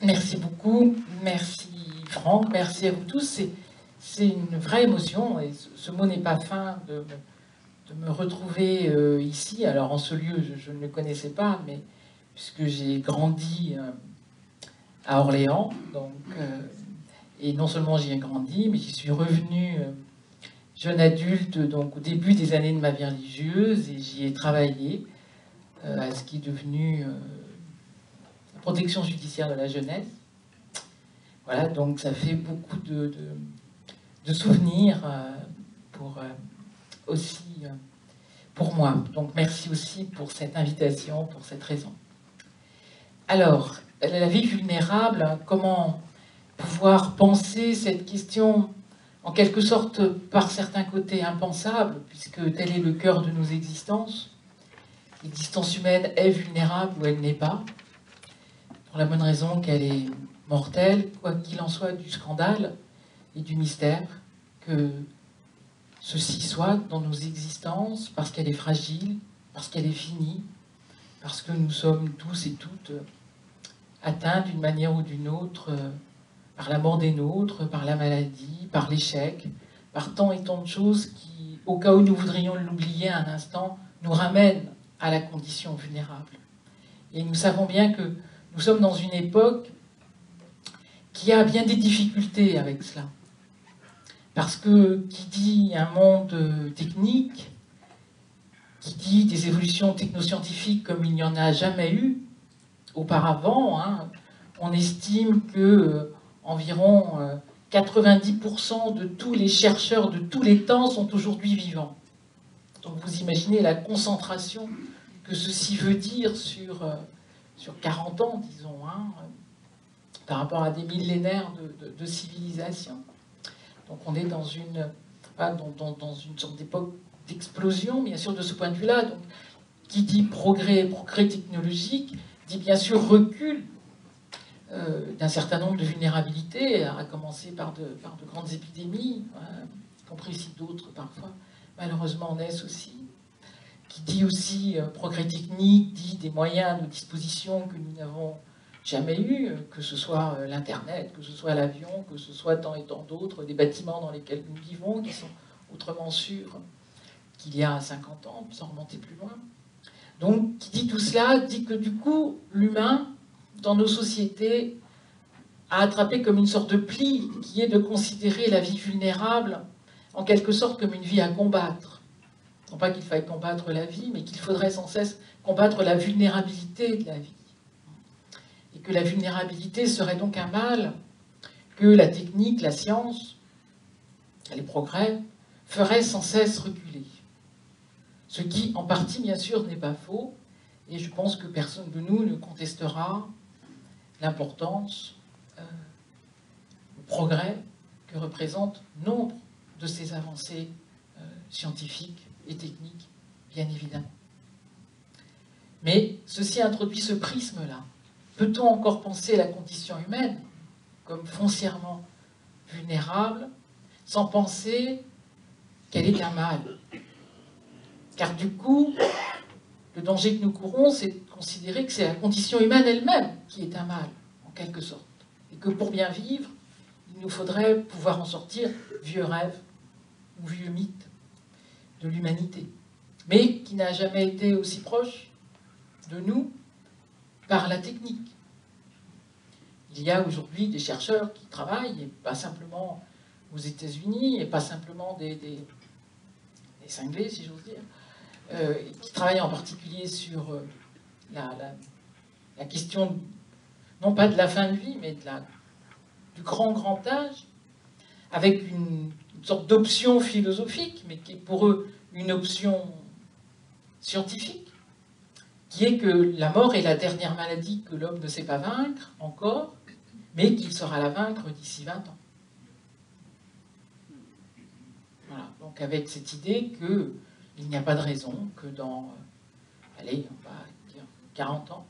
Merci beaucoup, merci Franck, merci à vous tous. C'est une vraie émotion, et ce mot n'est pas fin de me retrouver ici. Alors en ce lieu, je ne le connaissais pas, mais puisque j'ai grandi à Orléans, donc, et non seulement j'y ai grandi, mais j'y suis revenu jeune adulte, donc au début des années de ma vie religieuse, et j'y ai travaillé à ce qui est devenu la protection judiciaire de la jeunesse. Voilà, donc ça fait beaucoup de souvenirs pour, aussi pour moi. Donc merci aussi pour cette invitation, pour cette raison. Alors, la vie vulnérable, comment pouvoir penser cette question en quelque sorte par certains côtés impensable, puisque tel est le cœur de nos existences. L'existence humaine est vulnérable ou elle n'est pas, pour la bonne raison qu'elle est mortelle, quoi qu'il en soit du scandale et du mystère, que ceci soit dans nos existences, parce qu'elle est fragile, parce qu'elle est finie, parce que nous sommes tous et toutes atteints d'une manière ou d'une autre par la mort des nôtres, par la maladie, par l'échec, par tant et tant de choses qui, au cas où nous voudrions l'oublier un instant, nous ramènent à la condition vulnérable. Et nous savons bien que nous sommes dans une époque qui a bien des difficultés avec cela. Parce que qui dit un monde technique, qui dit des évolutions technoscientifiques comme il n'y en a jamais eu auparavant, hein, on estime que environ 90% de tous les chercheurs de tous les temps sont aujourd'hui vivants. Donc vous imaginez la concentration que ceci veut dire sur 40 ans, disons, hein, par rapport à des millénaires de civilisation. Donc on est dans une sorte d'époque d'explosion, bien sûr, de ce point de vue-là. Donc, qui dit progrès technologique, dit bien sûr recul d'un certain nombre de vulnérabilités, à commencer par de grandes épidémies, y compris si d'autres parfois malheureusement naissent aussi. Qui dit aussi progrès technique, dit des moyens à nos dispositions que nous n'avons jamais eu, que ce soit l'Internet, que ce soit l'avion, que ce soit tant et tant d'autres, des bâtiments dans lesquels nous vivons, qui sont autrement sûrs qu'il y a 50 ans, sans remonter plus loin. Donc, qui dit tout cela, dit que du coup, l'humain, dans nos sociétés, a attrapé comme une sorte de pli, qui est de considérer la vie vulnérable, en quelque sorte, comme une vie à combattre. Non pas qu'il faille combattre la vie, mais qu'il faudrait sans cesse combattre la vulnérabilité de la vie. Et que la vulnérabilité serait donc un mal que la technique, la science, les progrès, feraient sans cesse reculer. Ce qui, en partie, bien sûr, n'est pas faux, et je pense que personne de nous ne contestera l'importance, le progrès que représentent nombre de ces avancées scientifiques et techniques, bien évidemment. Mais ceci introduit ce prisme-là. Peut-on encore penser la condition humaine comme foncièrement vulnérable sans penser qu'elle est un mal? Car du coup, le danger que nous courons, c'est de considérer que c'est la condition humaine elle-même qui est un mal, en quelque sorte. Et que pour bien vivre, il nous faudrait pouvoir en sortir vieux rêve ou vieux mythe de l'humanité, mais qui n'a jamais été aussi proche de nous par la technique. Il y a aujourd'hui des chercheurs qui travaillent, et pas simplement aux États-Unis, et pas simplement des cinglés, si j'ose dire, qui travaillent en particulier sur la question, non pas de la fin de vie, mais du grand âge, avec une sorte d'option philosophique, mais qui est pour eux une option scientifique, qui est que la mort est la dernière maladie que l'homme ne sait pas vaincre encore, mais qu'il saura la vaincre d'ici 20 ans. Voilà, donc avec cette idée qu'il n'y a pas de raison que dans, allez, on va dire 40 ans,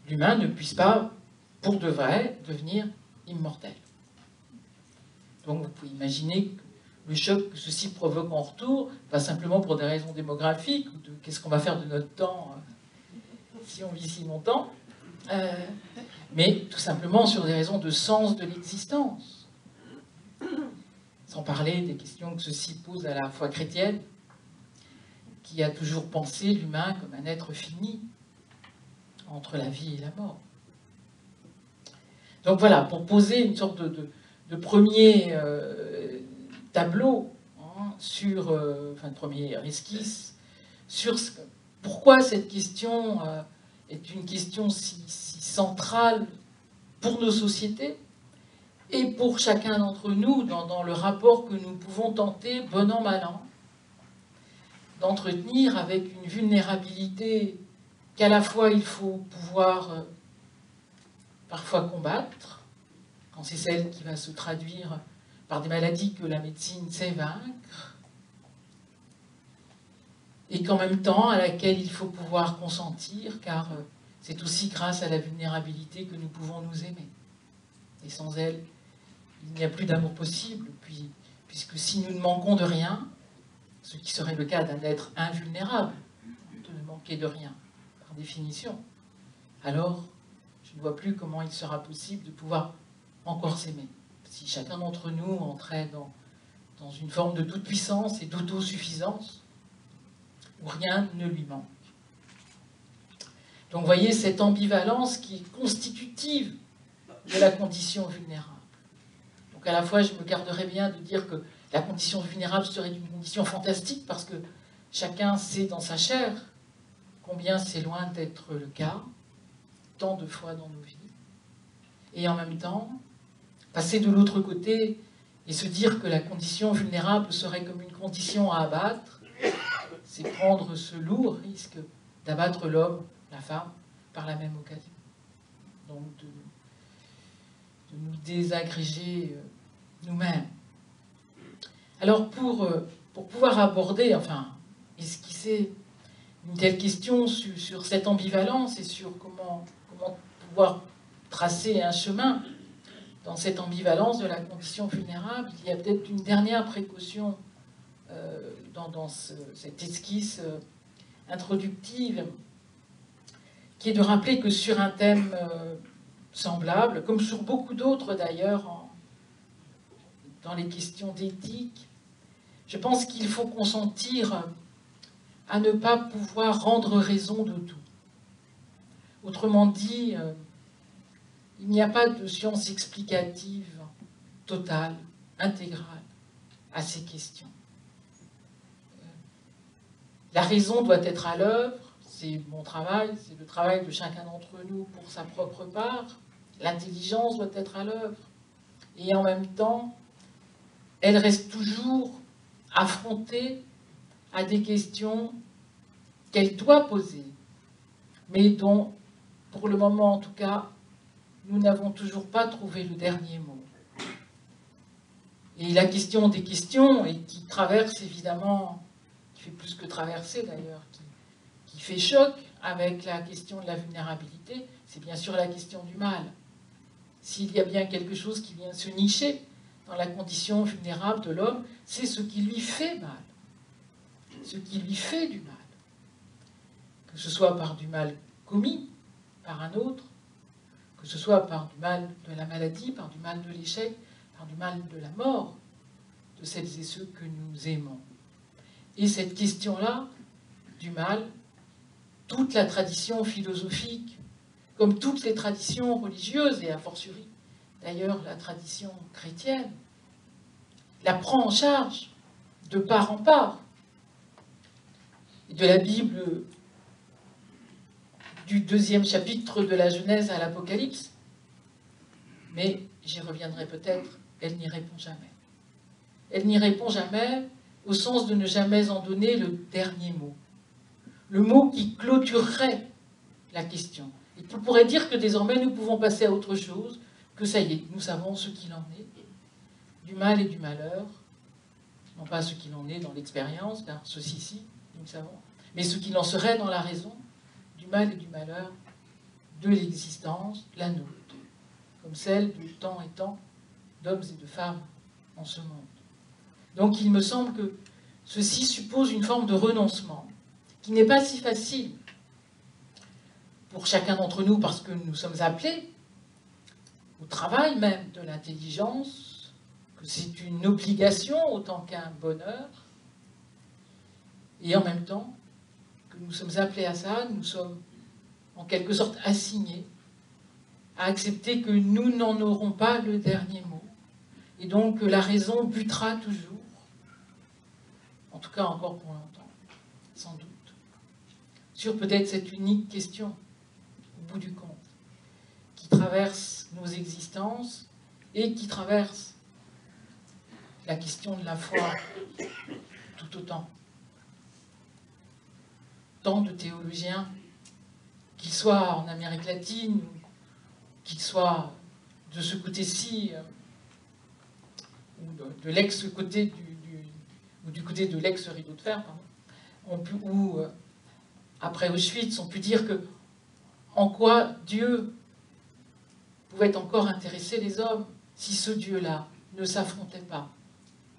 l'humain ne puisse pas, pour de vrai, devenir immortel. Donc vous pouvez imaginer le choc que ceci provoque en retour, pas simplement pour des raisons démographiques, ou de qu'est-ce qu'on va faire de notre temps si on vit si longtemps, mais tout simplement sur des raisons de sens de l'existence. Sans parler des questions que ceci pose à la foi chrétienne, qui a toujours pensé l'humain comme un être fini, entre la vie et la mort. Donc voilà, pour poser une sorte de premier tableau, hein, sur, enfin de première esquisse, sur pourquoi cette question est une question si centrale pour nos sociétés et pour chacun d'entre nous dans le rapport que nous pouvons tenter, bon an, mal an, d'entretenir avec une vulnérabilité qu'à la fois il faut pouvoir parfois combattre, quand c'est celle qui va se traduire par des maladies que la médecine sait vaincre, et qu'en même temps à laquelle il faut pouvoir consentir, car c'est aussi grâce à la vulnérabilité que nous pouvons nous aimer. Et sans elle, il n'y a plus d'amour possible, puisque si nous ne manquons de rien, ce qui serait le cas d'un être invulnérable, de ne manquer de rien, par définition, alors je ne vois plus comment il sera possible de pouvoir encore s'aimer. Si chacun d'entre nous entrait dans une forme de toute-puissance et d'autosuffisance, où rien ne lui manque. Donc vous voyez cette ambivalence qui est constitutive de la condition vulnérable. Donc à la fois, je me garderais bien de dire que la condition vulnérable serait une condition fantastique, parce que chacun sait dans sa chair combien c'est loin d'être le cas, tant de fois dans nos vies. Et en même temps, passer de l'autre côté et se dire que la condition vulnérable serait comme une condition à abattre, c'est prendre ce lourd risque d'abattre l'homme, la femme, par la même occasion. Donc de nous désagréger nous-mêmes. Alors pour pouvoir aborder, enfin, esquisser une telle question sur cette ambivalence et sur comment pouvoir tracer un chemin dans cette ambivalence de la condition vulnérable, il y a peut-être une dernière précaution dans cette esquisse introductive, qui est de rappeler que sur un thème semblable, comme sur beaucoup d'autres d'ailleurs, dans les questions d'éthique, je pense qu'il faut consentir à ne pas pouvoir rendre raison de tout. Autrement dit, il n'y a pas de science explicative totale, intégrale à ces questions. La raison doit être à l'œuvre, c'est mon travail, c'est le travail de chacun d'entre nous pour sa propre part. L'intelligence doit être à l'œuvre. Et en même temps, elle reste toujours affrontée à des questions qu'elle doit poser, mais dont, pour le moment en tout cas, nous n'avons toujours pas trouvé le dernier mot. Et la question des questions, et qui traverse évidemment, qui fait plus que traverser d'ailleurs, qui fait choc avec la question de la vulnérabilité, c'est bien sûr la question du mal. S'il y a bien quelque chose qui vient se nicher dans la condition vulnérable de l'homme, c'est ce qui lui fait mal, ce qui lui fait du mal. Que ce soit par du mal commis par un autre, que ce soit par du mal de la maladie, par du mal de l'échec, par du mal de la mort de celles et ceux que nous aimons. Et cette question-là, du mal, toute la tradition philosophique, comme toutes les traditions religieuses, et a fortiori d'ailleurs la tradition chrétienne, la prend en charge de part en part. Et de la Bible, du 2e chapitre de la Genèse à l'Apocalypse, mais j'y reviendrai peut-être, elle n'y répond jamais. Elle n'y répond jamais au sens de ne jamais en donner le dernier mot. Le mot qui clôturerait la question. Et on pourrait dire que désormais nous pouvons passer à autre chose, que ça y est, nous savons ce qu'il en est, du mal et du malheur, non pas ce qu'il en est dans l'expérience, car ceci-ci, nous le savons, mais ce qu'il en serait dans la raison, du mal et du malheur, de l'existence, la nôtre, comme celle de tant et tant d'hommes et de femmes en ce monde. Donc il me semble que ceci suppose une forme de renoncement, qui n'est pas si facile pour chacun d'entre nous, parce que nous sommes appelés au travail même de l'intelligence, que c'est une obligation autant qu'un bonheur, et en même temps que nous sommes appelés à ça, nous sommes en quelque sorte assignés à accepter que nous n'en aurons pas le dernier mot, et donc que la raison butera toujours, en tout cas encore pour longtemps, sans doute, sur peut-être cette unique question, au bout du compte, qui traverse nos existences et qui traverse la question de la foi tout autant. Tant de théologiens, qu'ils soient en Amérique latine, ou qu'ils soient de ce côté-ci, ou de l'ex-côté du côté de l'ex-rideau de fer, ou après Auschwitz, on peut dire que en quoi Dieu pouvait encore intéresser les hommes si ce Dieu-là ne s'affrontait pas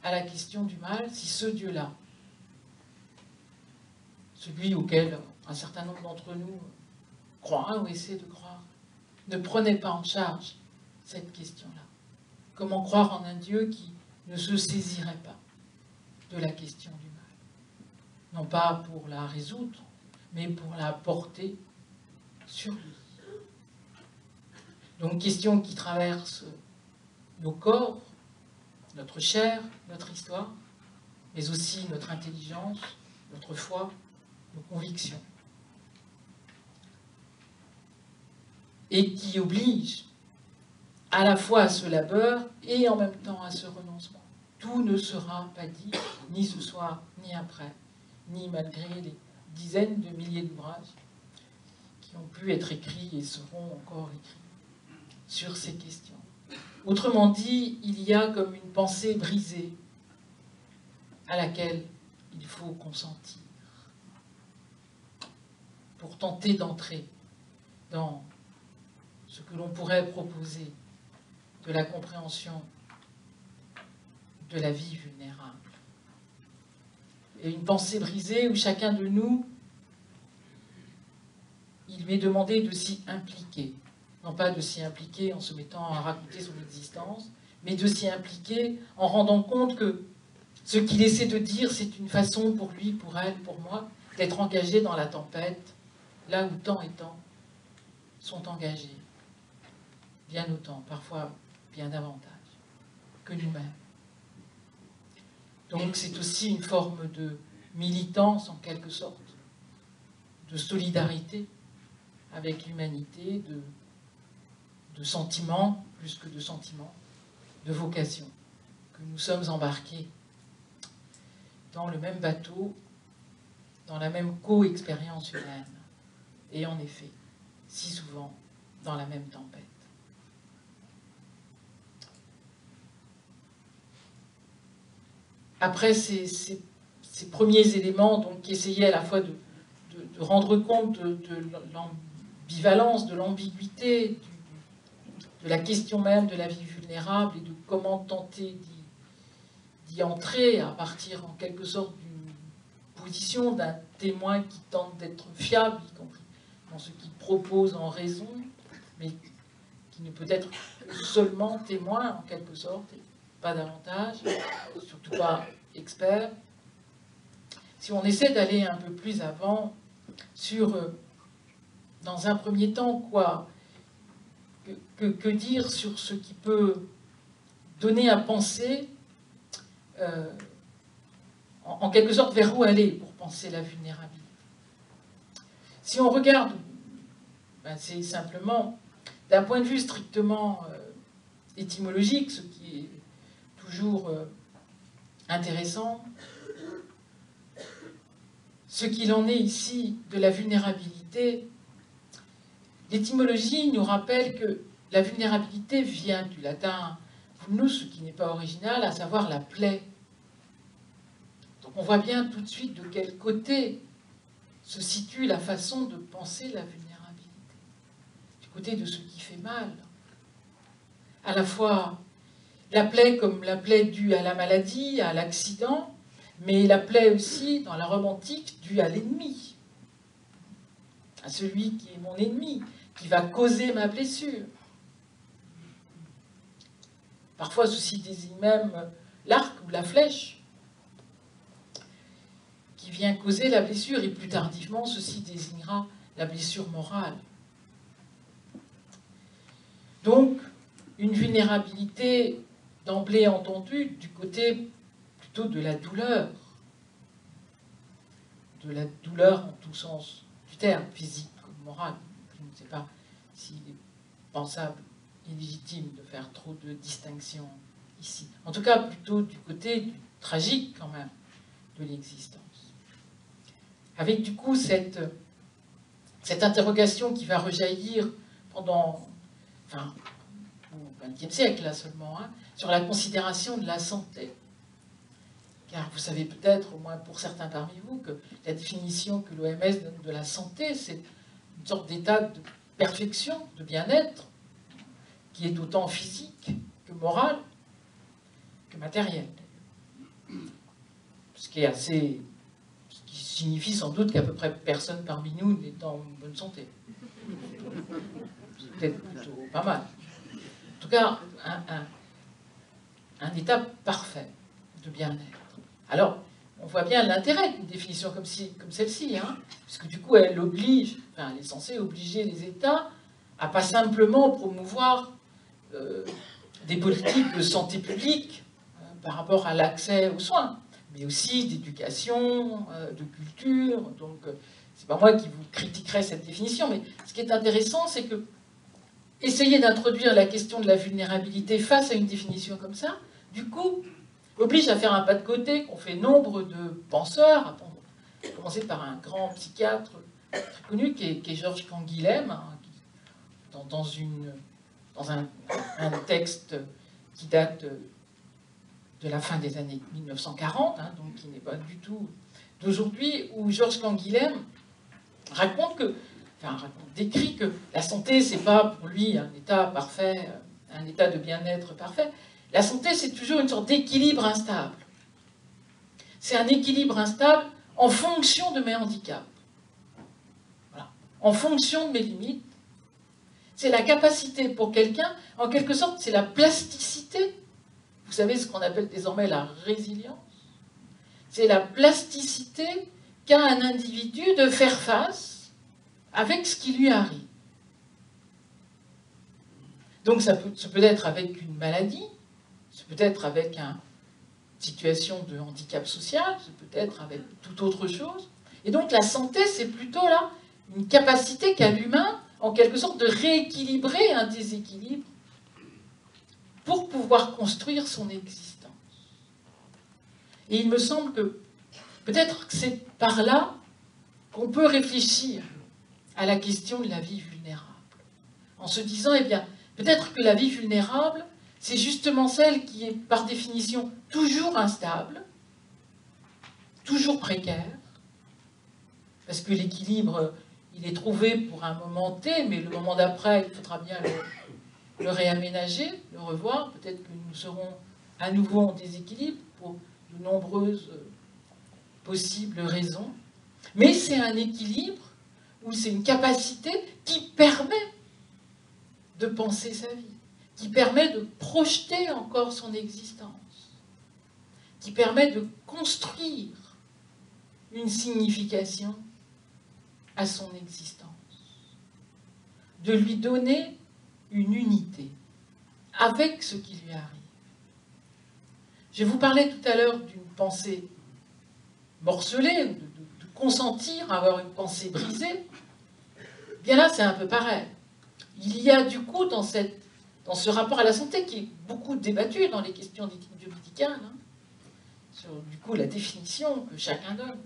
à la question du mal, si ce Dieu-là, celui auquel un certain nombre d'entre nous croient ou essaient de croire, ne prenait pas en charge cette question-là. Comment croire en un Dieu qui ne se saisirait pas de la question du mal? Non pas pour la résoudre, mais pour la porter sur lui. Donc, question qui traverse nos corps, notre chair, notre histoire, mais aussi notre intelligence, notre foi, nos convictions. Et qui oblige à la fois à ce labeur et en même temps à ce renoncement. Tout ne sera pas dit, ni ce soir, ni après, ni malgré les dizaines de milliers d'ouvrages qui ont pu être écrits et seront encore écrits sur ces questions. Autrement dit, il y a comme une pensée brisée à laquelle il faut consentir pour tenter d'entrer dans ce que l'on pourrait proposer de la compréhension de la vie vulnérable. Et une pensée brisée où chacun de nous, il lui est demandé de s'y impliquer. Non pas de s'y impliquer en se mettant à raconter son existence, mais de s'y impliquer en rendant compte que ce qu'il essaie de dire, c'est une façon pour lui, pour elle, pour moi, d'être engagé dans la tempête, là où tant et tant sont engagés. Bien autant, parfois bien davantage, que nous-mêmes. Donc c'est aussi une forme de militance, en quelque sorte, de solidarité avec l'humanité, de sentiments, plus que de sentiments, de vocation, que nous sommes embarqués dans le même bateau, dans la même co-expérience humaine, et en effet, si souvent, dans la même tempête. Après ces premiers éléments donc, qui essayaient à la fois de rendre compte de l'ambivalence, de l'ambiguïté, de la question même de la vie vulnérable et de comment tenter d'y entrer à partir en quelque sorte d'une position d'un témoin qui tente d'être fiable, y compris dans ce qu'il propose en raison, mais qui ne peut être seulement témoin en quelque sorte, et pas davantage, surtout pas expert. Si on essaie d'aller un peu plus avant sur, dans un premier temps, quoi, que dire sur ce qui peut donner à penser, en quelque sorte, vers où aller pour penser la vulnérabilité. Si on regarde, ben c'est simplement, d'un point de vue strictement étymologique, ce qui est toujours intéressant, ce qu'il en est ici de la vulnérabilité, l'étymologie nous rappelle que la vulnérabilité vient du latin vulnus, ce qui n'est pas original, à savoir la plaie. Donc on voit bien tout de suite de quel côté se situe la façon de penser la vulnérabilité. Du côté de ce qui fait mal. À la fois la plaie comme la plaie due à la maladie, à l'accident, mais la plaie aussi, dans la Rome antique, due à l'ennemi, à celui qui est mon ennemi, qui va causer ma blessure. Parfois, ceci désigne même l'arc ou la flèche qui vient causer la blessure, et plus tardivement, ceci désignera la blessure morale. Donc, une vulnérabilité d'emblée entendue du côté plutôt de la douleur en tout sens du terme, physique comme moral. Je ne sais pas s'il est pensable et légitime de faire trop de distinctions ici. En tout cas, plutôt du côté du tragique quand même de l'existence. Avec du coup cette interrogation qui va rejaillir pendant, enfin, au XXe siècle là seulement, hein, sur la considération de la santé. Car vous savez peut-être, au moins pour certains parmi vous, que la définition que l'OMS donne de la santé, c'est une sorte d'état de perfection, de bien-être, qui est autant physique que moral, que matériel. Ce qui signifie sans doute qu'à peu près personne parmi nous n'est en bonne santé. C'est peut-être plutôt pas mal. En tout cas, un état parfait de bien-être. Alors, on voit bien l'intérêt d'une définition comme celle-ci, hein, puisque du coup, elle oblige, enfin, elle est censée obliger les États à pas simplement promouvoir des politiques de santé publique par rapport à l'accès aux soins, mais aussi d'éducation, de culture. Donc, c'est pas moi qui vous critiquerai cette définition, mais ce qui est intéressant, c'est que essayer d'introduire la question de la vulnérabilité face à une définition comme ça, du coup, oblige à faire un pas de côté qu'ont fait nombre de penseurs, à commencer par un grand psychiatre très connu qui est Georges Canguilhem, hein, dans un texte qui date de la fin des années 1940, hein, donc qui n'est pas du tout d'aujourd'hui, où Georges Canguilhem décrit que la santé, c'est pas pour lui un état parfait, un état de bien-être parfait. La santé, c'est toujours une sorte d'équilibre instable. C'est un équilibre instable en fonction de mes handicaps. Voilà. En fonction de mes limites. C'est la capacité pour quelqu'un, en quelque sorte, c'est la plasticité. Vous savez ce qu'on appelle désormais la résilience. C'est la plasticité qu'a un individu de faire face avec ce qui lui arrive. Donc ça peut être avec une maladie, ça peut être avec une situation de handicap social, ça peut être avec toute autre chose. Et donc la santé, c'est plutôt là une capacité qu'a l'humain, en quelque sorte, de rééquilibrer un déséquilibre pour pouvoir construire son existence. Et il me semble que peut-être que c'est par là qu'on peut réfléchir à la question de la vie vulnérable. En se disant, eh bien, peut-être que la vie vulnérable, c'est justement celle qui est, par définition, toujours instable, toujours précaire, parce que l'équilibre, il est trouvé pour un moment T, mais le moment d'après, il faudra bien le réaménager, le revoir. Peut-être que nous serons à nouveau en déséquilibre pour de nombreuses possibles raisons. Mais c'est un équilibre, ou c'est une capacité qui permet de penser sa vie, qui permet de projeter encore son existence, qui permet de construire une signification à son existence, de lui donner une unité avec ce qui lui arrive. Je vous parlais tout à l'heure d'une pensée morcelée, de consentir à avoir une pensée brisée. Bien là, c'est un peu pareil. Il y a du coup dans ce rapport à la santé qui est beaucoup débattu dans les questions d'éthique biomédicale, hein, sur du coup la définition que chacun donne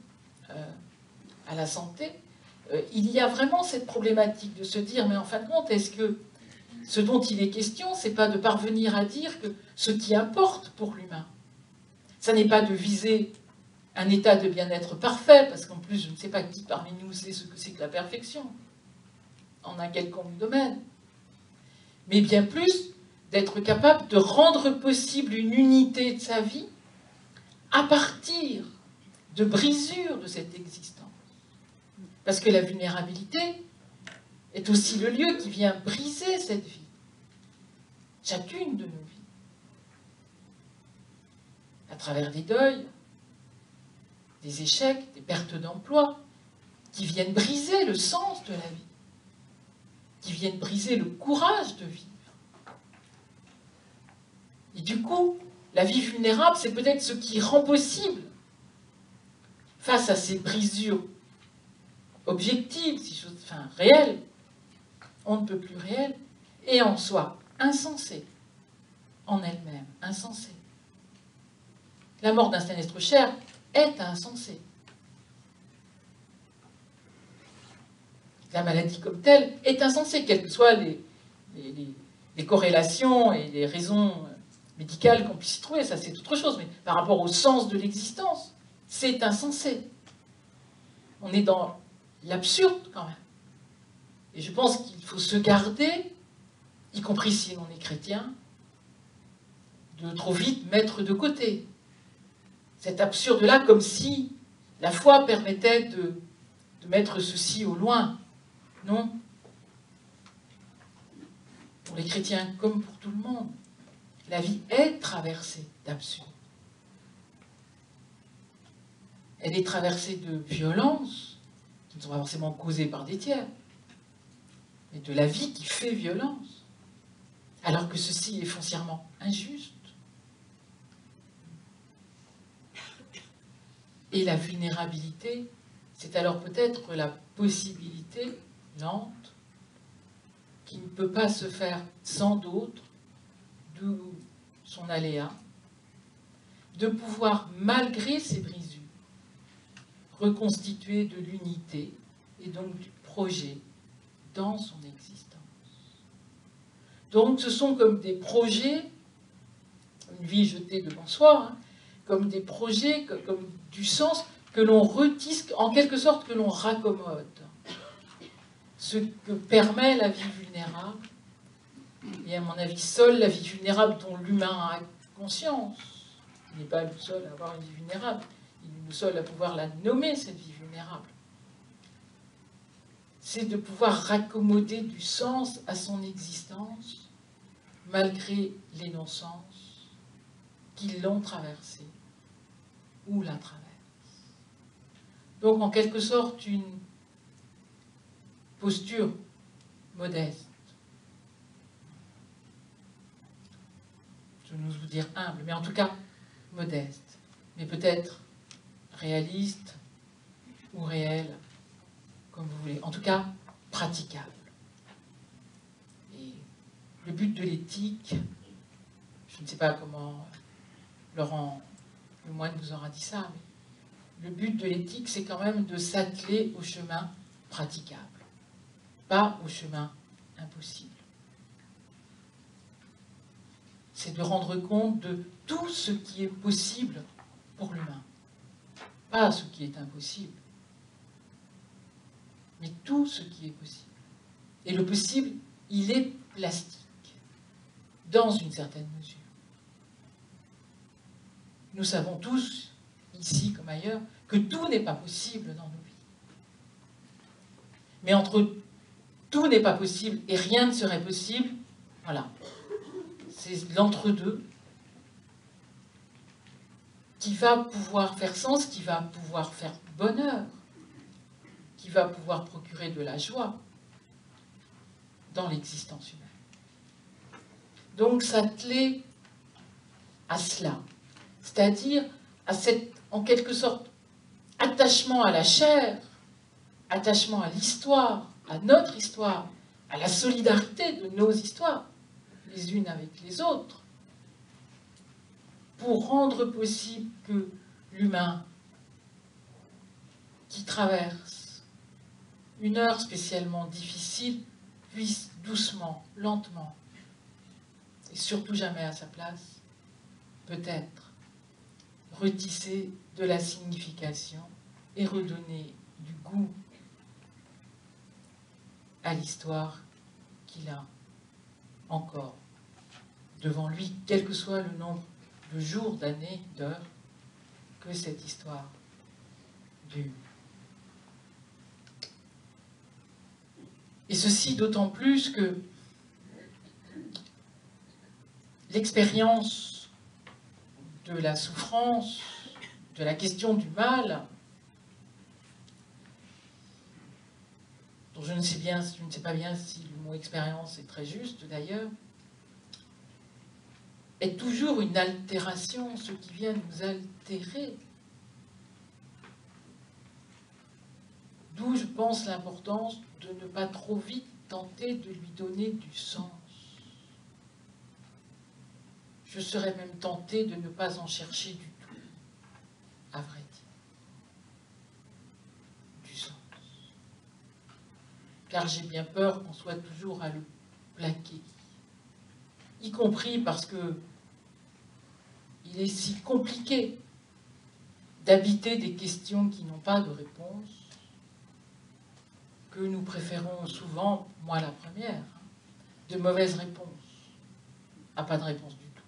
à la santé, il y a vraiment cette problématique de se dire, mais en fin de compte, est-ce que ce dont il est question, c'est pas de parvenir à dire que ce qui importe pour l'humain, ça n'est pas de viser un état de bien-être parfait, parce qu'en plus, je ne sais pas qui parmi nous sait ce que c'est que la perfection, en un quelconque domaine, mais bien plus d'être capable de rendre possible une unité de sa vie à partir de brisures de cette existence. Parce que la vulnérabilité est aussi le lieu qui vient briser cette vie. Chacune de nos vies. à travers des deuils, des échecs, des pertes d'emploi, qui viennent briser le sens de la vie, qui viennent briser le courage de vivre. Et du coup, la vie vulnérable, c'est peut-être ce qui rend possible, face à ces brisures objectives, enfin réelles, on ne peut plus réelles, et en soi insensées, en elle-même insensée. La mort d'un être cher est insensée. La maladie comme telle est insensée, quelles que soient les corrélations et les raisons médicales qu'on puisse y trouver, ça c'est autre chose, mais par rapport au sens de l'existence, c'est insensé. On est dans l'absurde quand même. Et je pense qu'il faut se garder, y compris si on est chrétien, de trop vite mettre de côté cet absurde-là, comme si la foi permettait de mettre ceci au loin. Non. Pour les chrétiens comme pour tout le monde, la vie est traversée d'absurde. Elle est traversée de violences, qui ne sont pas forcément causées par des tiers, mais de la vie qui fait violence, alors que ceci est foncièrement injuste. Et la vulnérabilité, c'est alors peut-être la possibilité lente, qui ne peut pas se faire sans d'autres, d'où son aléa, de pouvoir, malgré ses brisures, reconstituer de l'unité et donc du projet dans son existence. Donc ce sont comme des projets, une vie jetée devant soi, hein, comme des projets, comme du sens que l'on retisse, en quelque sorte que l'on raccommode. Ce que permet la vie vulnérable, et à mon avis, seule la vie vulnérable dont l'humain a conscience, il n'est pas le seul à avoir une vie vulnérable, il est le seul à pouvoir la nommer, cette vie vulnérable, c'est de pouvoir raccommoder du sens à son existence, malgré les non-sens qui l'ont traversée ou la traversent. Donc, en quelque sorte, une posture modeste. Je n'ose vous dire humble, mais en tout cas modeste. Mais peut-être réaliste ou réel, comme vous voulez. En tout cas, praticable. Et le but de l'éthique, je ne sais pas comment Laurent Lemoine vous aura dit ça, mais le but de l'éthique, c'est quand même de s'atteler au chemin praticable, pas au chemin impossible. C'est de rendre compte de tout ce qui est possible pour l'humain, pas ce qui est impossible, mais tout ce qui est possible. Et le possible, il est plastique, dans une certaine mesure. Nous savons tous, ici comme ailleurs, que tout n'est pas possible dans nos vies. Mais entre tout n'est pas possible et rien ne serait possible, voilà. C'est l'entre-deux qui va pouvoir faire sens, qui va pouvoir faire bonheur, qui va pouvoir procurer de la joie dans l'existence humaine. Donc s'atteler à cela, c'est-à-dire à cet, en quelque sorte, attachement à la chair, attachement à l'histoire, à notre histoire, à la solidarité de nos histoires, les unes avec les autres, pour rendre possible que l'humain qui traverse une heure spécialement difficile puisse doucement, lentement, et surtout jamais à sa place, peut-être retisser de la signification et redonner du goût à l'histoire qu'il a encore devant lui, quel que soit le nombre de jours, d'années, d'heures que cette histoire dure. Et ceci d'autant plus que l'expérience de la souffrance, de la question du mal, dont je ne sais pas bien si le mot expérience est très juste d'ailleurs, est toujours une altération, ce qui vient nous altérer. D'où je pense l'importance de ne pas trop vite tenter de lui donner du sens. Je serais même tentée de ne pas en chercher du tout, à vrai dire. Du sens. Car j'ai bien peur qu'on soit toujours à le plaquer. Y compris parce que il est si compliqué d'habiter des questions qui n'ont pas de réponse que nous préférons souvent, moi la première, de mauvaises réponses à pas de réponse du tout.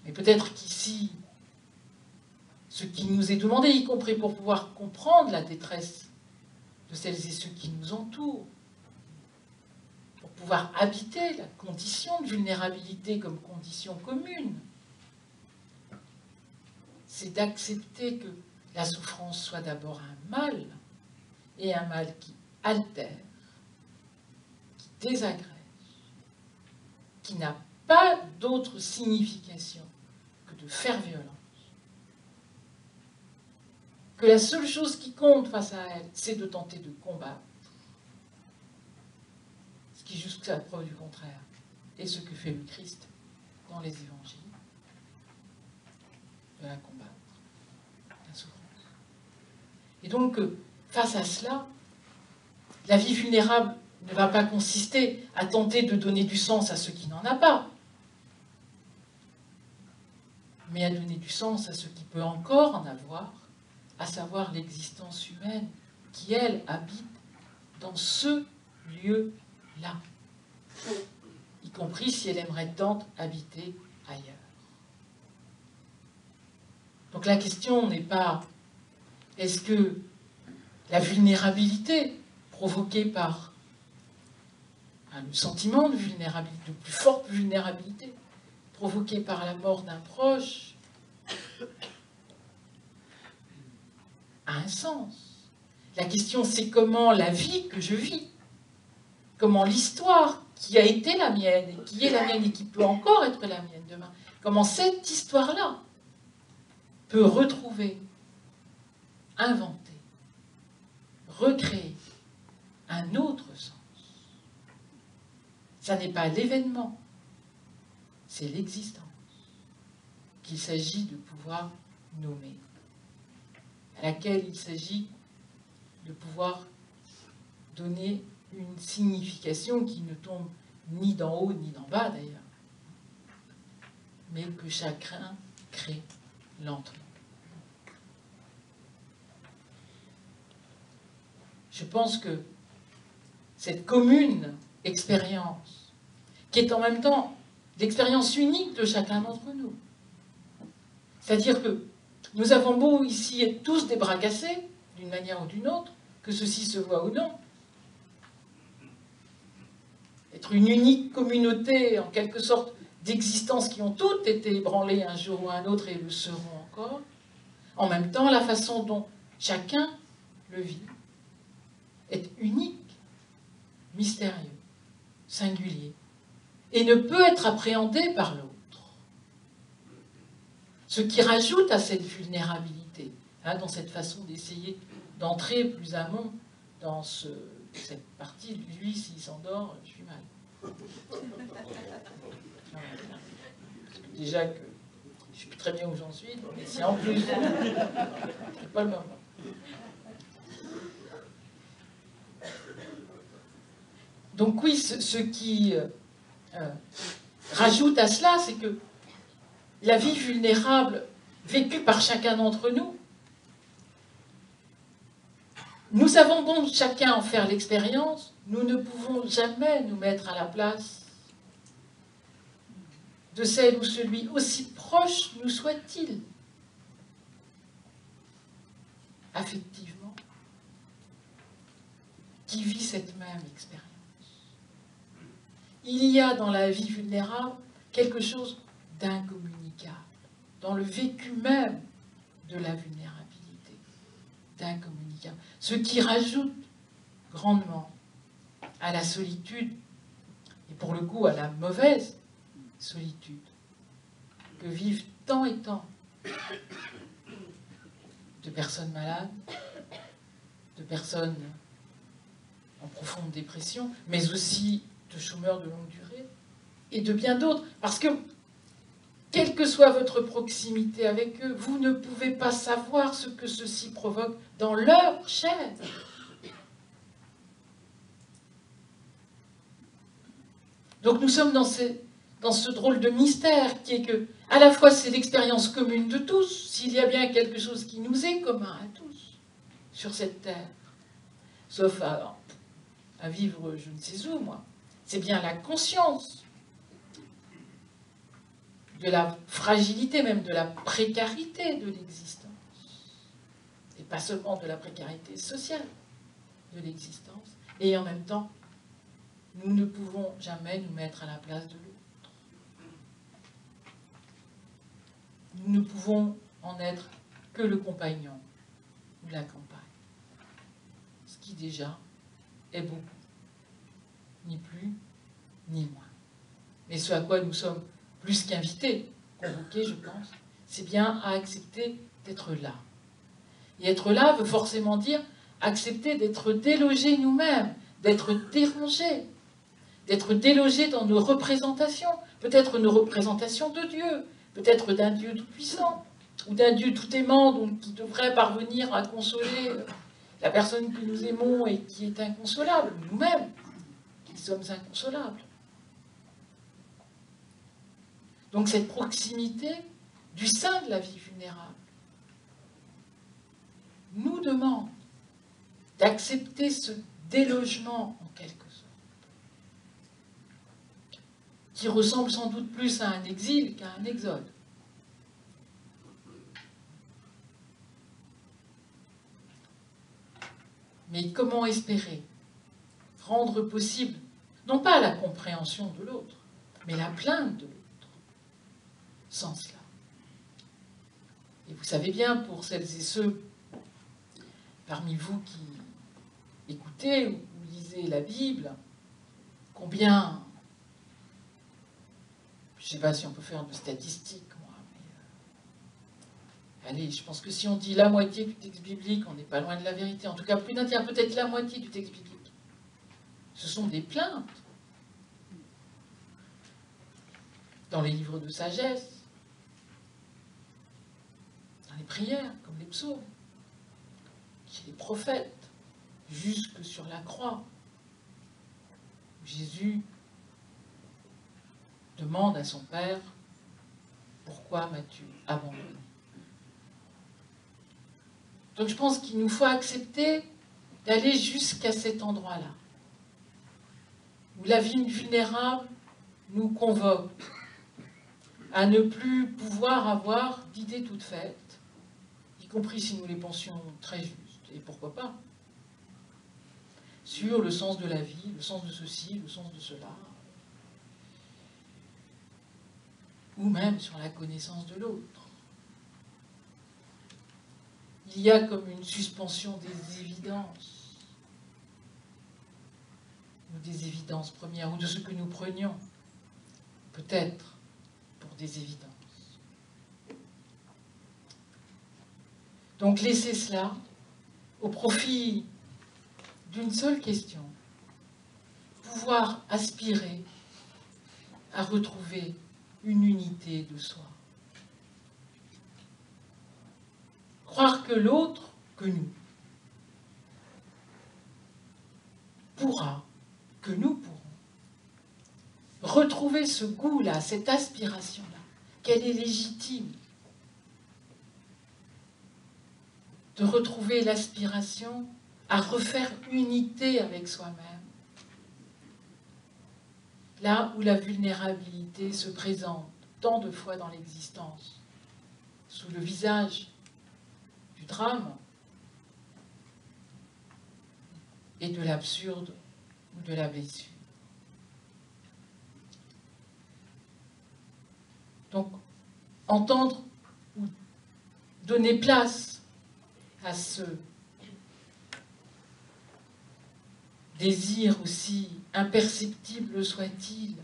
Mais peut-être qu'ici, ce qui nous est demandé, y compris pour pouvoir comprendre la détresse de celles et ceux qui nous entourent, pour pouvoir habiter la condition de vulnérabilité comme condition commune, c'est d'accepter que la souffrance soit d'abord un mal, et un mal qui altère, qui désagrège, qui n'a pas d'autre signification que de faire violence. Que la seule chose qui compte face à elle, c'est de tenter de combattre, ce qui, jusqu'à la preuve du contraire, est ce que fait le Christ dans les évangiles, de la combattre, la souffrance. Et donc, face à cela, la vie vulnérable ne va pas consister à tenter de donner du sens à ce qui n'en a pas, mais à donner du sens à ce qui peut encore en avoir, à savoir l'existence humaine qui, elle, habite dans ce lieu-là, y compris si elle aimerait tant habiter ailleurs. Donc la question n'est pas est-ce que la vulnérabilité provoquée par le sentiment de vulnérabilité, de plus forte vulnérabilité, provoquée par la mort d'un proche, a un sens. La question, c'est comment la vie que je vis, comment l'histoire qui a été la mienne, et qui est la mienne et qui peut encore être la mienne demain, comment cette histoire-là peut retrouver, inventer, recréer un autre sens. Ça n'est pas l'événement, c'est l'existence qu'il s'agit de pouvoir nommer, à laquelle il s'agit de pouvoir donner une signification qui ne tombe ni d'en haut ni d'en bas d'ailleurs, mais que chacun crée lentement. Je pense que cette commune expérience, qui est en même temps l'expérience unique de chacun d'entre nous, c'est-à-dire que nous avons beau ici être tous des bras cassés, d'une manière ou d'une autre, que ceci se voit ou non, être une unique communauté, en quelque sorte, d'existences qui ont toutes été ébranlées un jour ou un autre et le seront encore, en même temps, la façon dont chacun le vit est unique, mystérieux, singulier, et ne peut être appréhendé par l'autre. Ce qui rajoute à cette vulnérabilité, dans cette façon d'essayer d'entrer plus amont dans cette partie, lui, s'il s'endort, je suis mal. Parce que déjà que je suis très bien où j'en suis, mais si en plus, c'est pas le moment. Donc oui, ce qui rajoute à cela, c'est que la vie vulnérable vécue par chacun d'entre nous, nous avons donc chacun en faire l'expérience, nous ne pouvons jamais nous mettre à la place de celle ou celui, aussi proche nous soit-il, affectivement, qui vit cette même expérience. Il y a dans la vie vulnérable quelque chose d'incommunicable. incommunicable, dans le vécu même de la vulnérabilité, d'incommunicable. Ce qui rajoute grandement à la solitude, et pour le coup à la mauvaise solitude, que vivent tant et tant de personnes malades, de personnes en profonde dépression, mais aussi de chômeurs de longue durée, et de bien d'autres. Parce que, quelle que soit votre proximité avec eux, vous ne pouvez pas savoir ce que ceci provoque dans leur chair. Donc nous sommes dans ce drôle de mystère qui est que, à la fois, c'est l'expérience commune de tous, s'il y a bien quelque chose qui nous est commun à tous sur cette terre, sauf à vivre je ne sais où, moi, c'est bien la conscience de la fragilité, même de la précarité de l'existence, et pas seulement de la précarité sociale de l'existence, et en même temps, nous ne pouvons jamais nous mettre à la place de l'autre. Nous ne pouvons en être que le compagnon ou la compagne, ce qui déjà est beaucoup, ni plus ni moins. Mais ce à quoi nous sommes plus qu'invités, convoqués, je pense, c'est bien à accepter d'être là. Et être là veut forcément dire accepter d'être délogés nous-mêmes, d'être dérangés, d'être délogés dans nos représentations, peut-être nos représentations de Dieu, peut-être d'un Dieu tout-puissant, ou d'un Dieu tout-aimant, donc qui devrait parvenir à consoler la personne que nous aimons et qui est inconsolable, nous-mêmes, qui sommes inconsolables. Donc cette proximité du sein de la vie vulnérable nous demande d'accepter ce délogement en quelque sorte, qui ressemble sans doute plus à un exil qu'à un exode. Mais comment espérer rendre possible, non pas la compréhension de l'autre, mais la plainte de l'autre, sans cela? Et vous savez bien, pour celles et ceux parmi vous qui écoutez ou lisez la Bible, combien, je ne sais pas si on peut faire de statistiques, moi, mais allez, je pense que si on dit la moitié du texte biblique, on n'est pas loin de la vérité. En tout cas, plus d'un tiers, peut-être la moitié du texte biblique. Ce sont des plaintes. Dans les livres de sagesse, dans les prières, comme les psaumes, chez les prophètes, jusque sur la croix, où Jésus demande à son Père, « Pourquoi m'as-tu abandonné ?» Donc je pense qu'il nous faut accepter d'aller jusqu'à cet endroit-là, où la vie vulnérable nous convoque à ne plus pouvoir avoir d'idées toutes faites, y compris si nous les pensions très justes, et pourquoi pas, sur le sens de la vie, le sens de ceci, le sens de cela, ou même sur la connaissance de l'autre. Il y a comme une suspension des évidences, ou des évidences premières, ou de ce que nous prenions, peut-être, pour des évidences. Donc laissez cela au profit d'une seule question, pouvoir aspirer à retrouver une unité de soi. Croire que l'autre, que nous, pourra, que nous pourrons, retrouver ce goût-là, cette aspiration-là, qu'elle est légitime, de retrouver l'aspiration à refaire unité avec soi-même, là où la vulnérabilité se présente tant de fois dans l'existence, sous le visage du drame et de l'absurde ou de la blessure. Donc, entendre ou donner place à ce désir, aussi imperceptible soit-il,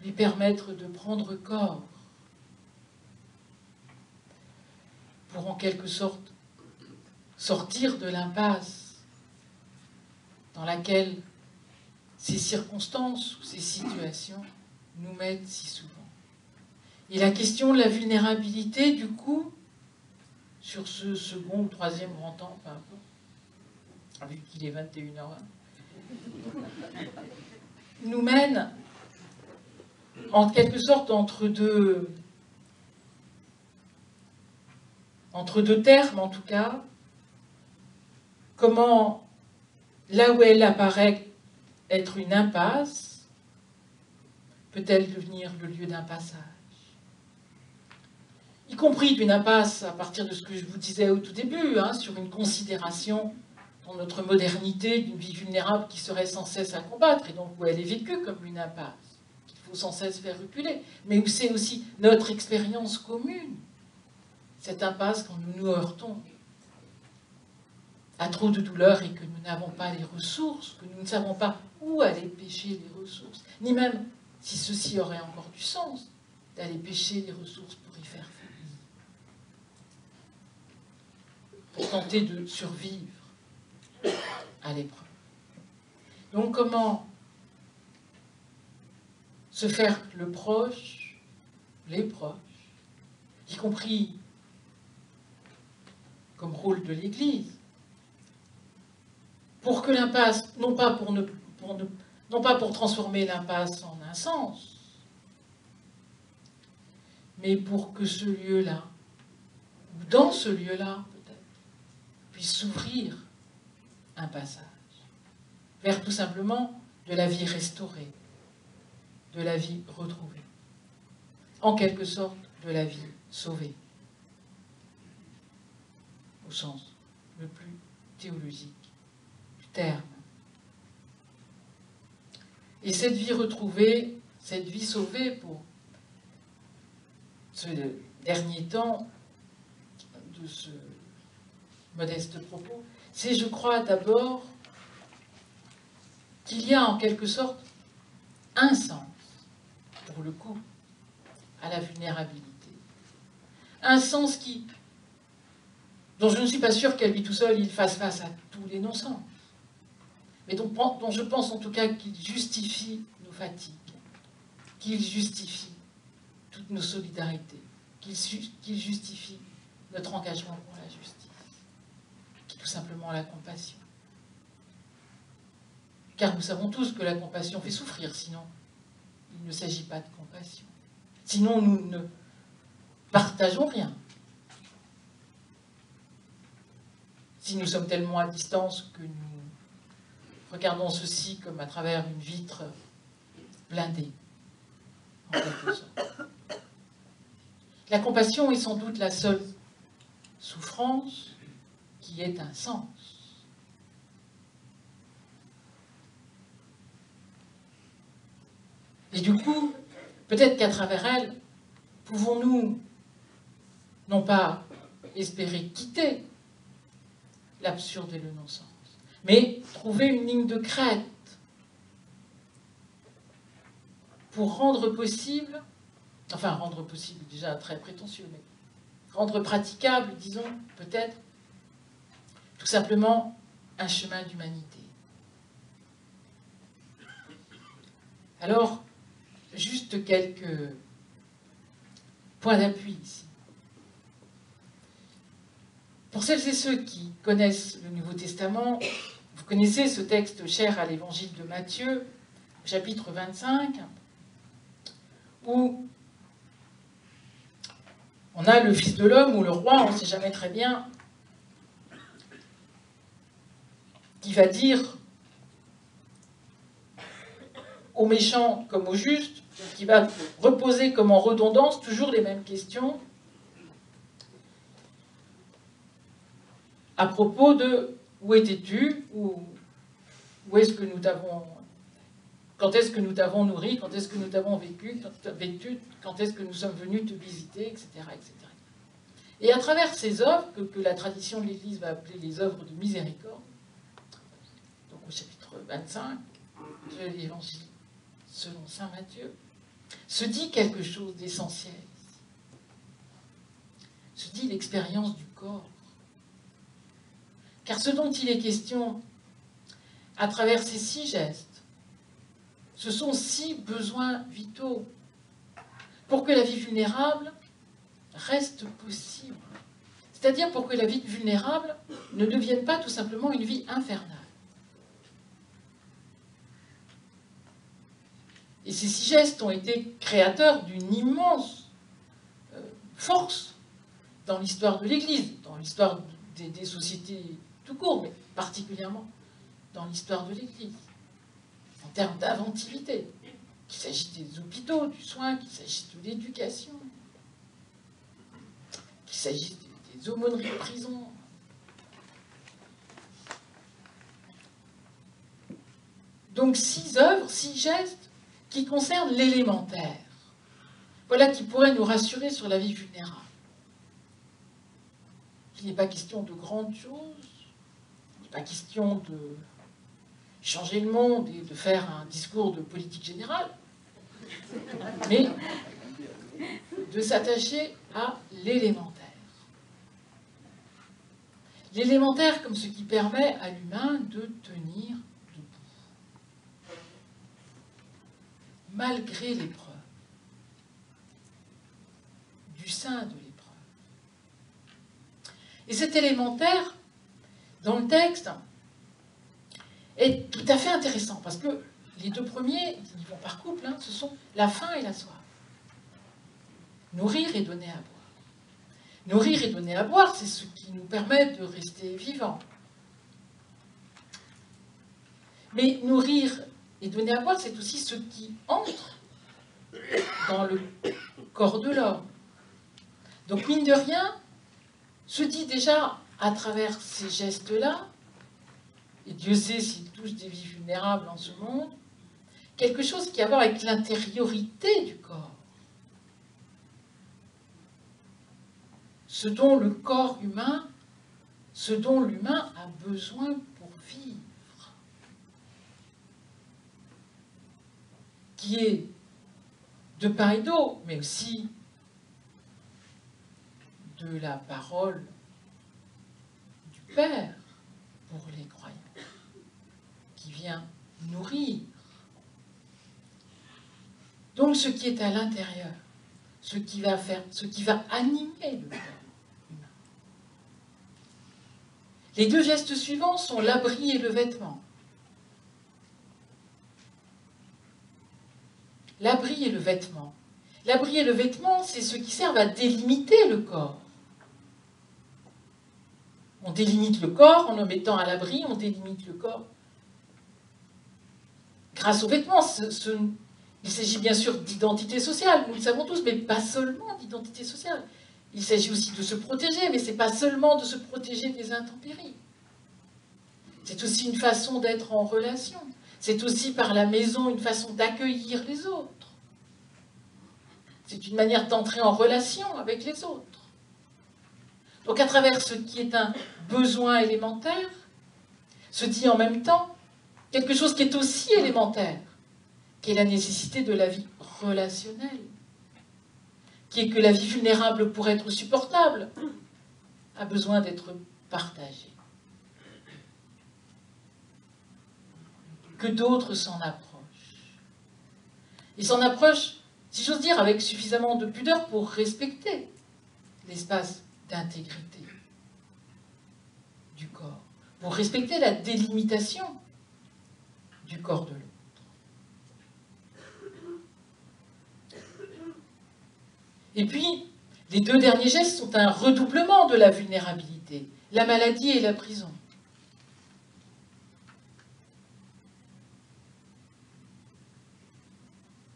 lui permettre de prendre corps pour en quelque sorte sortir de l'impasse dans laquelle ces circonstances ou ces situations nous mettent si souvent. Et la question de la vulnérabilité, du coup, sur ce second ou troisième grand temps, peu importe, vu qu'il est 21h20, nous mène en quelque sorte entre deux termes, en tout cas, comment, là où elle apparaît être une impasse, peut-elle devenir le lieu d'un passage, y compris d'une impasse à partir de ce que je vous disais au tout début, sur une considération dans notre modernité d'une vie vulnérable qui serait sans cesse à combattre, et donc où elle est vécue comme une impasse, qu'il faut sans cesse faire reculer, mais où c'est aussi notre expérience commune, cette impasse quand nous nous heurtons à trop de douleurs et que nous n'avons pas les ressources, que nous ne savons pas où aller pêcher les ressources, ni même si ceci aurait encore du sens, d'aller pêcher les ressources pour y faire face, pour tenter de survivre à l'épreuve. Donc comment se faire le proche, les proches, y compris comme rôle de l'Église, pour que l'impasse, non pas pour transformer l'impasse en un sens, mais pour que ce lieu-là, ou dans ce lieu-là peut-être, puisse s'ouvrir un passage vers tout simplement de la vie restaurée, de la vie retrouvée, en quelque sorte de la vie sauvée, au sens le plus théologique du terme. Et cette vie retrouvée, cette vie sauvée pour ce dernier temps de ce modeste propos, c'est, je crois, d'abord qu'il y a en quelque sorte un sens, pour le coup, à la vulnérabilité. Un sens dont je ne suis pas sûre qu'à lui tout seul, il fasse face à tous les non-sens, mais dont je pense en tout cas qu'il justifie nos fatigues, qu'il justifie toutes nos solidarités, qu'il justifie notre engagement pour la justice, qui est tout simplement la compassion. Car nous savons tous que la compassion fait souffrir, sinon il ne s'agit pas de compassion. Sinon nous ne partageons rien. Si nous sommes tellement à distance que nous regardons ceci comme à travers une vitre blindée, en quelque sorte. La compassion est sans doute la seule souffrance qui ait un sens. Et du coup, peut-être qu'à travers elle, pouvons-nous, non pas espérer quitter l'absurde et le non-sens, mais trouver une ligne de crête pour rendre possible, enfin rendre possible, déjà très prétentieux, mais rendre praticable, disons, peut-être, tout simplement un chemin d'humanité. Alors, juste quelques points d'appui ici. Pour celles et ceux qui connaissent le Nouveau Testament, vous connaissez ce texte cher à l'Évangile de Matthieu, chapitre 25, où on a le Fils de l'homme ou le roi, on ne sait jamais très bien, qui va dire aux méchants comme aux justes, qui va reposer comme en redondance toujours les mêmes questions à propos de où étais-tu, où est-ce que nous t'avons Quand est-ce que nous t'avons nourri, quand est-ce que nous t'avons vêtu, quand est-ce que nous sommes venus te visiter, etc., etc. Et à travers ces œuvres, que la tradition de l'Église va appeler les œuvres de miséricorde, donc au chapitre 25 de l'Évangile selon saint Matthieu, se dit quelque chose d'essentiel. Se dit l'expérience du corps. Car ce dont il est question à travers ces 6 gestes, ce sont 6 besoins vitaux pour que la vie vulnérable reste possible. C'est-à-dire pour que la vie vulnérable ne devienne pas tout simplement une vie infernale. Et ces 6 gestes ont été créateurs d'une immense force dans l'histoire de l'Église, dans l'histoire des sociétés tout court, mais particulièrement dans l'histoire de l'Église, en termes d'inventivité, qu'il s'agisse des hôpitaux, du soin, qu'il s'agisse de l'éducation, qu'il s'agisse des aumôneries de prison. Donc 6 œuvres, 6 gestes qui concernent l'élémentaire. Voilà qui pourrait nous rassurer sur la vie vulnérable. Il n'est pas question de grandes choses, il n'est pas question de changer le monde et de faire un discours de politique générale, mais de s'attacher à l'élémentaire. L'élémentaire comme ce qui permet à l'humain de tenir debout, malgré l'épreuve, du sein de l'épreuve. Et cet élémentaire, dans le texte, est tout à fait intéressant, parce que les 2 premiers, ils vont par couple, hein, ce sont la faim et la soif. Nourrir et donner à boire. Nourrir et donner à boire, c'est ce qui nous permet de rester vivants. Mais nourrir et donner à boire, c'est aussi ce qui entre dans le corps de l'homme. Donc, mine de rien, se dit déjà à travers ces gestes-là, et Dieu sait s'il touche des vies vulnérables en ce monde, quelque chose qui a à voir avec l'intériorité du corps. Ce dont le corps humain, ce dont l'humain a besoin pour vivre. Qui est de pain et d'eau, mais aussi de la parole du Père pour les croyants, qui vient nourrir. Donc ce qui est à l'intérieur, ce qui va animer le corps humain. Les 2 gestes suivants sont l'abri et le vêtement. L'abri et le vêtement. L'abri et le vêtement, c'est ce qui servent à délimiter le corps. On délimite le corps en le mettant à l'abri, on délimite le corps grâce aux vêtements. Il s'agit bien sûr d'identité sociale, nous le savons tous, mais pas seulement d'identité sociale. Il s'agit aussi de se protéger, mais ce n'est pas seulement de se protéger des intempéries. C'est aussi une façon d'être en relation. C'est aussi par la maison une façon d'accueillir les autres. C'est une manière d'entrer en relation avec les autres. Donc à travers ce qui est un besoin élémentaire, se dit en même temps quelque chose qui est aussi élémentaire, qui est la nécessité de la vie relationnelle, qui est que la vie vulnérable, pour être supportable, a besoin d'être partagée. Que d'autres s'en approchent. Ils s'en approchent, si j'ose dire, avec suffisamment de pudeur pour respecter l'espace d'intégrité du corps, pour respecter la délimitation du corps de l'autre. Et puis, les 2 derniers gestes sont un redoublement de la vulnérabilité, la maladie et la prison.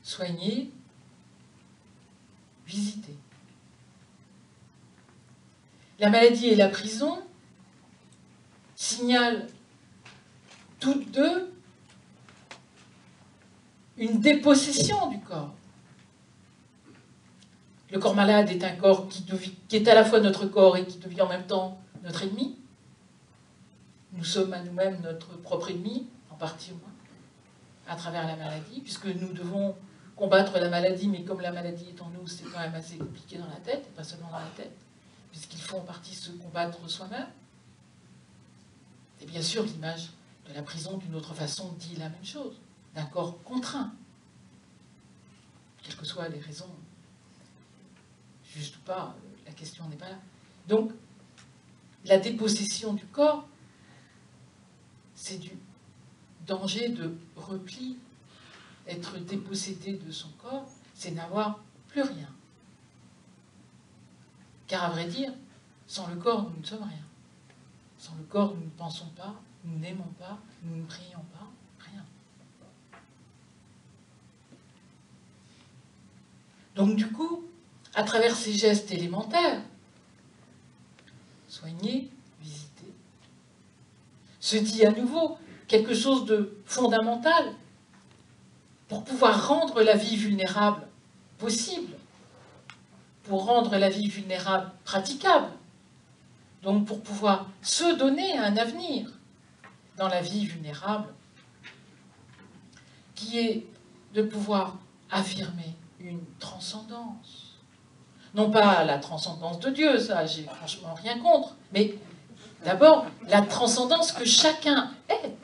Soigner, visiter. La maladie et la prison signalent toutes 2 une dépossession du corps. Le corps malade est un corps qui est à la fois notre corps et qui devient en même temps notre ennemi. Nous sommes à nous-mêmes notre propre ennemi, en partie au moins, à travers la maladie, puisque nous devons combattre la maladie, mais comme la maladie est en nous, c'est quand même assez compliqué dans la tête, et pas seulement dans la tête, puisqu'il faut en partie se combattre soi-même. Et bien sûr, l'image de la prison, d'une autre façon, dit la même chose, d'un corps contraint, quelles que soient les raisons, juste ou pas, la question n'est pas là. Donc, la dépossession du corps, c'est du danger de repli. Être dépossédé de son corps, c'est n'avoir plus rien. Car à vrai dire, sans le corps, nous ne sommes rien. Sans le corps, nous ne pensons pas, nous n'aimons pas, nous ne prions pas, rien. Donc du coup, à travers ces gestes élémentaires, soigner, visiter, se dit à nouveau quelque chose de fondamental pour pouvoir rendre la vie vulnérable possible, pour rendre la vie vulnérable praticable, donc pour pouvoir se donner un avenir dans la vie vulnérable, qui est de pouvoir affirmer une transcendance. Non pas la transcendance de Dieu, ça j'ai franchement rien contre, mais d'abord la transcendance que chacun est.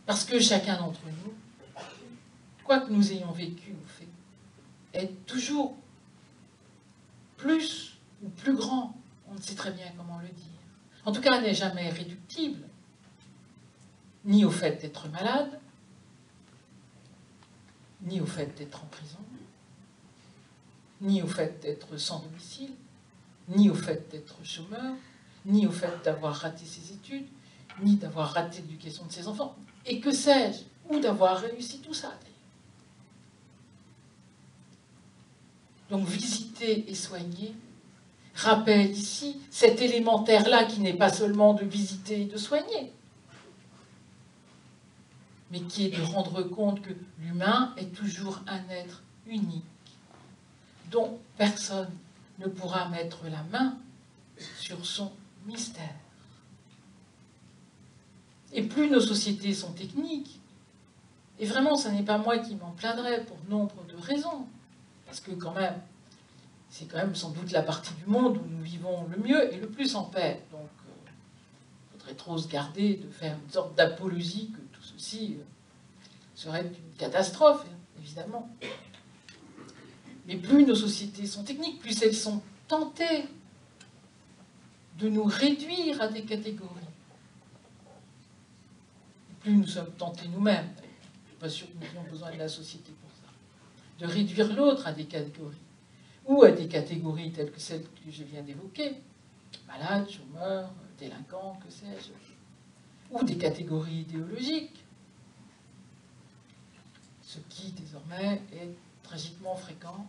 Parce que chacun d'entre nous, quoi que nous ayons vécu ou fait, est toujours plus ou plus grand, on ne sait très bien comment le dire. En tout cas, n'est jamais réductible, ni au fait d'être malade, ni au fait d'être en prison, ni au fait d'être sans domicile, ni au fait d'être chômeur, ni au fait d'avoir raté ses études, ni d'avoir raté l'éducation de ses enfants, et que sais-je, ou d'avoir réussi tout ça, d'ailleurs. Donc visiter et soigner rappelle ici cet élémentaire-là qui n'est pas seulement de visiter et de soigner, mais qui est de rendre compte que l'humain est toujours un être unique, dont personne ne pourra mettre la main sur son mystère. Et plus nos sociétés sont techniques, et vraiment, ce n'est pas moi qui m'en plaindrai pour nombre de raisons, parce que quand même, c'est quand même sans doute la partie du monde où nous vivons le mieux et le plus en paix. Donc, il faudrait trop se garder de faire une sorte d'apologie que tout ceci serait une catastrophe, évidemment. Mais plus nos sociétés sont techniques, plus elles sont tentées de nous réduire à des catégories. Et plus nous sommes tentés nous-mêmes, je ne suis pas sûr que nous ayons besoin de la société pour ça, de réduire l'autre à des catégories, ou à des catégories telles que celles que je viens d'évoquer, malades, chômeurs, délinquants, que sais-je, ou des catégories idéologiques, ce qui désormais est tragiquement fréquent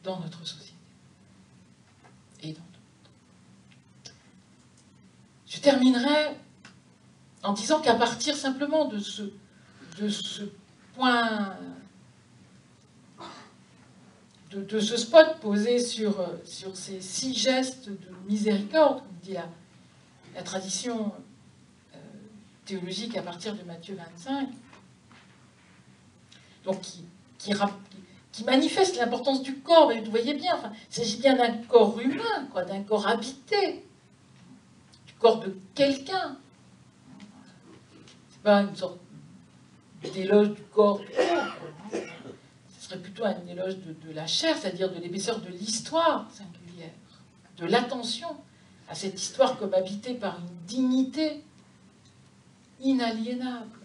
dans notre société et dans d'autres. Je terminerai en disant qu'à partir simplement de ce point, de ce spot posé sur ces 6 gestes de miséricorde, comme dit la tradition théologique à partir de Matthieu 25, donc qui manifeste l'importance du corps, mais vous voyez bien, enfin, il s'agit bien d'un corps humain, quoi, d'un corps habité, du corps de quelqu'un. C'est pas une sorte d'éloge du corps, ce serait plutôt un éloge de la chair, c'est-à-dire de l'épaisseur de l'histoire singulière, de l'attention à cette histoire comme habitée par une dignité inaliénable.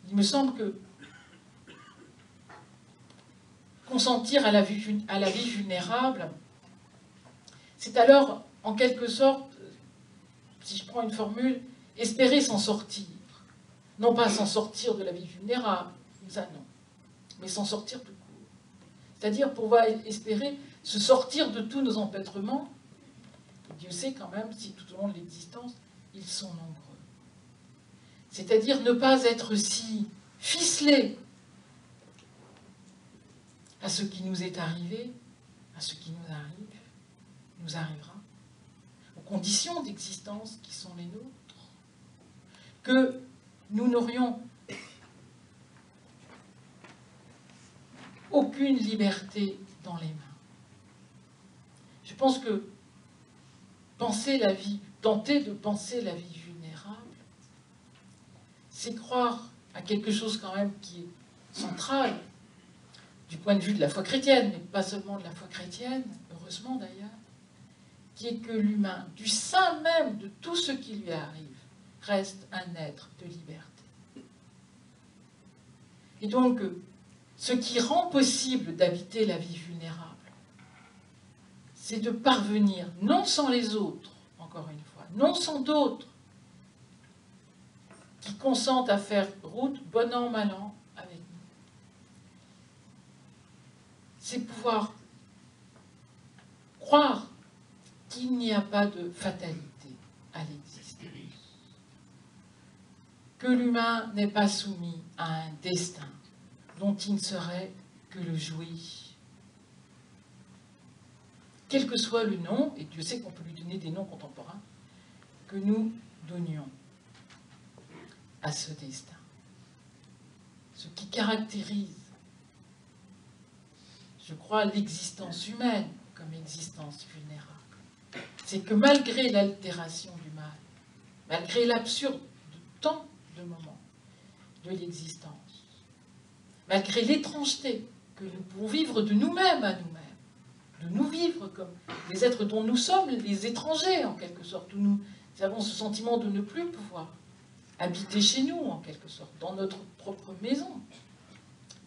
Il me semble que consentir à la vie vulnérable, c'est alors, en quelque sorte, si je prends une formule, espérer s'en sortir. Non pas s'en sortir de la vie vulnérable, ça non, mais s'en sortir tout court. C'est-à-dire pouvoir espérer se sortir de tous nos empêtrements. Dieu sait quand même si tout au long de l'existence, ils sont nombreux. c'est-à-dire ne pas être si ficelé à ce qui nous est arrivé, à ce qui nous arrive, nous arrivera, aux conditions d'existence qui sont les nôtres, que nous n'aurions aucune liberté dans les mains. Je pense que penser la vie, tenter de penser la vie vulnérable, c'est croire à quelque chose quand même qui est central du point de vue de la foi chrétienne, mais pas seulement de la foi chrétienne, heureusement d'ailleurs, qui est que l'humain, du sein même de tout ce qui lui arrive, reste un être de liberté. Et donc, ce qui rend possible d'habiter la vie vulnérable, c'est de parvenir, non sans les autres, encore une fois, non sans d'autres, qui consentent à faire route, bon an, mal an, avec nous. C'est pouvoir croire qu'il n'y a pas de fatalité à l'existence, que l'humain n'est pas soumis à un destin dont il ne serait que le jouet. Quel que soit le nom, et Dieu sait qu'on peut lui donner des noms contemporains, que nous donnions à ce destin. Ce qui caractérise, je crois, l'existence humaine comme existence vulnérable, c'est que malgré l'altération du mal, malgré l'absurde de tant de moments de l'existence, malgré l'étrangeté que nous pouvons vivre de nous-mêmes à nous-mêmes, de nous vivre comme les êtres dont nous sommes les étrangers, en quelque sorte, où nous avons ce sentiment de ne plus pouvoir habiter chez nous, en quelque sorte, dans notre propre maison,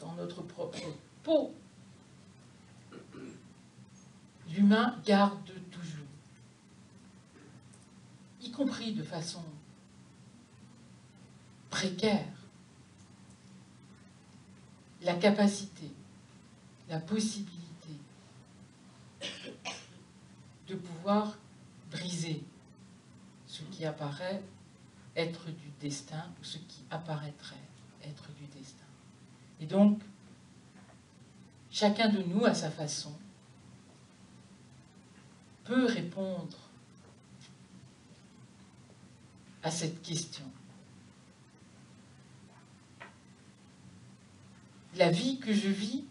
dans notre propre peau. L'humain garde toujours, y compris de façon précaire, la capacité, la possibilité de pouvoir briser ce qui apparaît être du destin, ou ce qui apparaîtrait être du destin. Et donc, chacun de nous, à sa façon, peut répondre à cette question. La vie que je vis,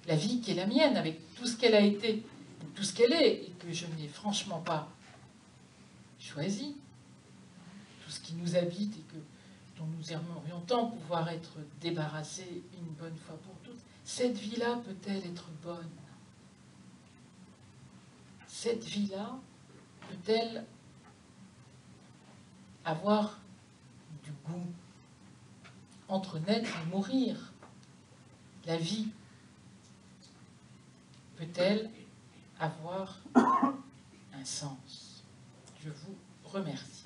la vie qui est la mienne, avec tout ce qu'elle a été, tout ce qu'elle est, et que je n'ai franchement pas choisi, tout ce qui nous habite et dont nous aimerions tant pouvoir être débarrassés une bonne fois pour toutes, cette vie-là peut-elle être bonne? Cette vie-là peut-elle avoir du goût? Entre naître et mourir, la vie peut-elle avoir un sens? Je vous remercie.